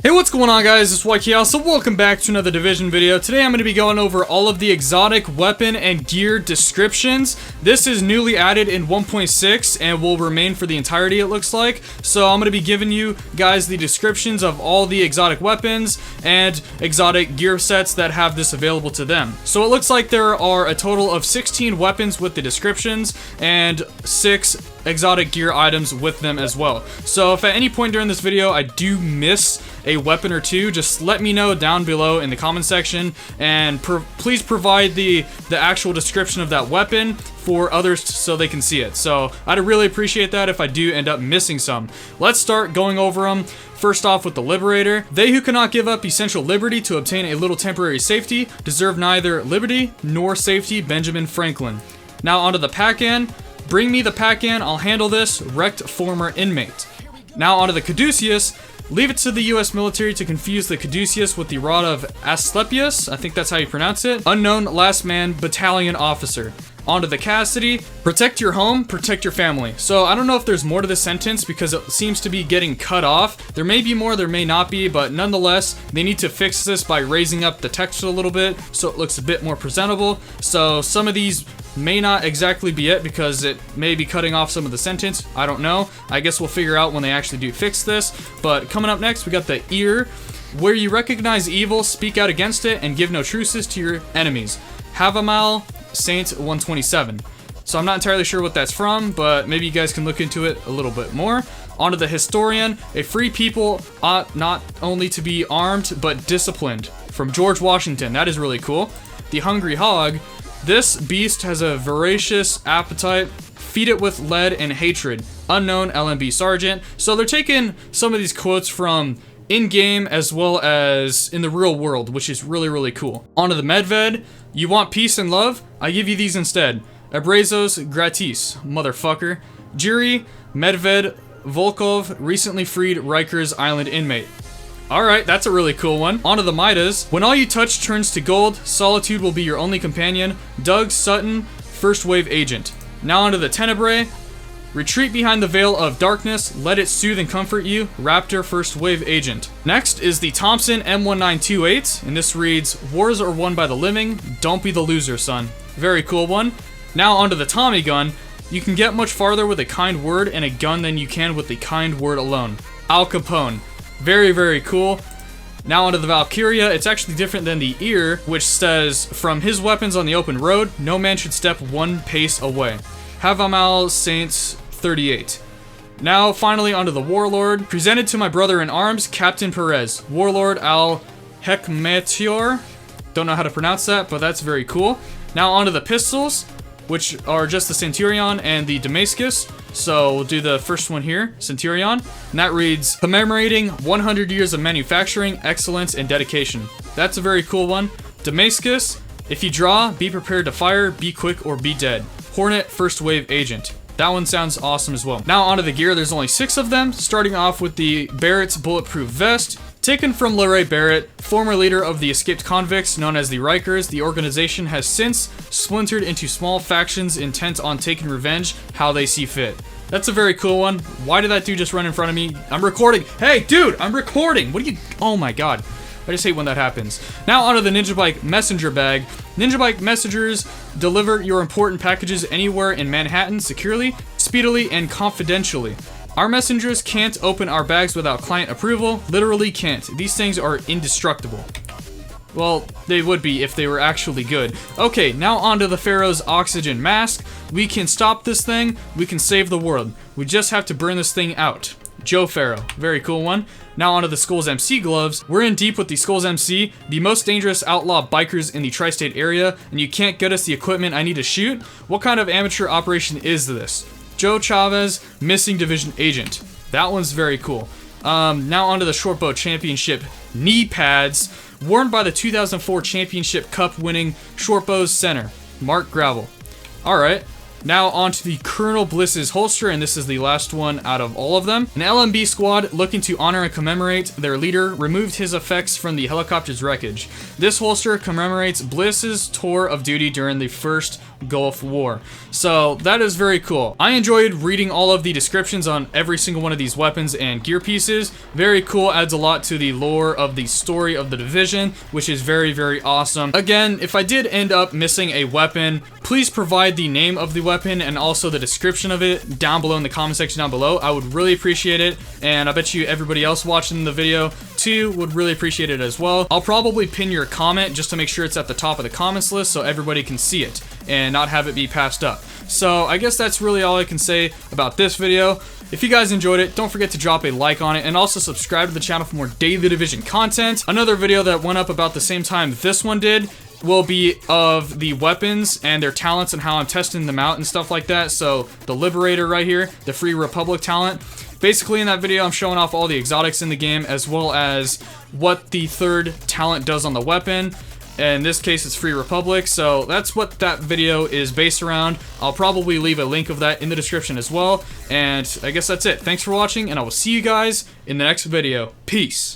Hey, what's going on, guys? It's YKL, so welcome back to another Division video. Today I'm going to be going over all of the exotic weapon and gear descriptions. This is newly added in 1.6 and will remain for the entirety, it looks like. So I'm going to be giving you guys the descriptions of all the exotic weapons and exotic gear sets that have this available to them. So it looks like there are a total of 16 weapons with the descriptions and 6 exotic gear items with them as well. So if at any point during this video I do miss a weapon or two, just let me know down below in the comment section, and please provide the actual description of that weapon for others so they can see it. So I'd really appreciate that if I do end up missing some. Let's start going over them. First off with the Liberator. They who cannot give up essential liberty to obtain a little temporary safety deserve neither liberty nor safety. Benjamin Franklin. Now onto the Pac-An. Bring me the Pac-An, I'll handle this. Wrecked former inmate. Now onto the Caduceus. Leave it to the US military to confuse the Caduceus with the rod of Asclepius. I think that's how you pronounce it. Unknown last man battalion officer. Onto the Cassidy. Protect your home, protect your family. So I don't know if there's more to this sentence because it seems to be getting cut off. There may be more, there may not be, but nonetheless, they need to fix this by raising up the text a little bit so it looks a bit more presentable. So some of these may not exactly be it because it may be cutting off some of the sentence. I don't know. I guess we'll figure out when they actually do fix this. But coming up next, we got the Ear. Where you recognize evil, speak out against it, and give no truces to your enemies. Havamal Saint 127. So I'm not entirely sure what that's from, but maybe you guys can look into it a little bit more. Onto the Historian. A free people ought not only to be armed, but disciplined. From George Washington. That is really cool. The Hungry Hog. This beast has a voracious appetite. Feed it with lead and hatred. Unknown LMB Sergeant. So they're taking some of these quotes from in-game as well as in the real world, which is really, really cool. Onto the Medved. You want peace and love? I give you these instead. Abrazos gratis, motherfucker. Jiri, Medved, Volkov, recently freed Rikers Island inmate. Alright, that's a really cool one. Onto the Midas. When all you touch turns to gold, solitude will be your only companion. Doug Sutton, first wave agent. Now onto the Tenebrae. Retreat behind the veil of darkness, let it soothe and comfort you. Raptor, first wave agent. Next is the Thompson M1928, and this reads, wars are won by the living, don't be the loser, son. Very cool one. Now onto the Tommy gun. You can get much farther with a kind word and a gun than you can with a kind word alone. Al Capone. Very, very cool. Now onto the Valkyria. It's actually different than the Ear, which says, from his weapons on the open road, no man should step one pace away. Havamal Saints 38. Now finally onto the Warlord. Presented to my brother in arms, Captain Perez. Warlord Al Hekmetior. Don't know how to pronounce that, but that's very cool. Now onto the pistols, which are just the Centurion and the Damascus. So we'll do the first one here, Centurion. And that reads, commemorating 100 years of manufacturing, excellence, and dedication. That's a very cool one. Damascus, if you draw, be prepared to fire, be quick, or be dead. Hornet, first wave agent. That one sounds awesome as well. Now onto the gear, there's only 6 of them, starting off with the Barrett's Bulletproof Vest. Taken from LeRae Barrett, former leader of the escaped convicts known as the Rikers, the organization has since splintered into small factions intent on taking revenge how they see fit. That's a very cool one. Why did that dude just run in front of me? I'm recording. Hey, dude, I'm recording. What are you? Oh my god. I just hate when that happens. Now onto the Ninja Bike Messenger Bag. Ninja Bike messengers deliver your important packages anywhere in Manhattan securely, speedily, and confidentially. Our messengers can't open our bags without client approval. Literally can't. These things are indestructible. Well, they would be if they were actually good. Okay, now onto the Pharaoh's oxygen mask. We can stop this thing. We can save the world. We just have to burn this thing out. Joe Pharaoh. Very cool one. Now onto the Skulls MC gloves. We're in deep with the Skulls MC, the most dangerous outlaw bikers in the tri-state area, and you can't get us the equipment I need to shoot? What kind of amateur operation is this? Joe Chavez, missing division agent. That one's very cool. Now onto the Shortbow Championship knee pads, worn by the 2004 Championship Cup winning Shortbows center, Mark Gravel. Alright. Now on to the Colonel Bliss's holster, and this is the last one out of all of them. An LMB squad looking to honor and commemorate their leader removed his effects from the helicopter's wreckage. This holster commemorates Bliss's tour of duty during the first Gulf War. So that is very cool. I enjoyed reading all of the descriptions on every single one of these weapons and gear pieces. Very cool, adds a lot to the lore of the story of the Division, which is very, very awesome. Again, if I did end up missing a weapon, please provide the name of the weapon and also the description of it down below in the comment section down below. I would really appreciate it, and I bet you everybody else watching the video too would really appreciate it as well. I'll probably pin your comment just to make sure it's at the top of the comments list so everybody can see it and not have it be passed up. So I guess that's really all I can say about this video. If you guys enjoyed it, don't forget to drop a like on it and also subscribe to the channel for more daily Division content. Another video that went up about the same time this one did will be of the weapons and their talents and how I'm testing them out and stuff like that. So the Liberator right here, the Free Republic talent. Basically in that video I'm showing off all the exotics in the game as well as what the third talent does on the weapon. In this case, it's Free Republic, so that's what that video is based around. I'll probably leave a link of that in the description as well, and I guess that's it. Thanks for watching, and I will see you guys in the next video. Peace.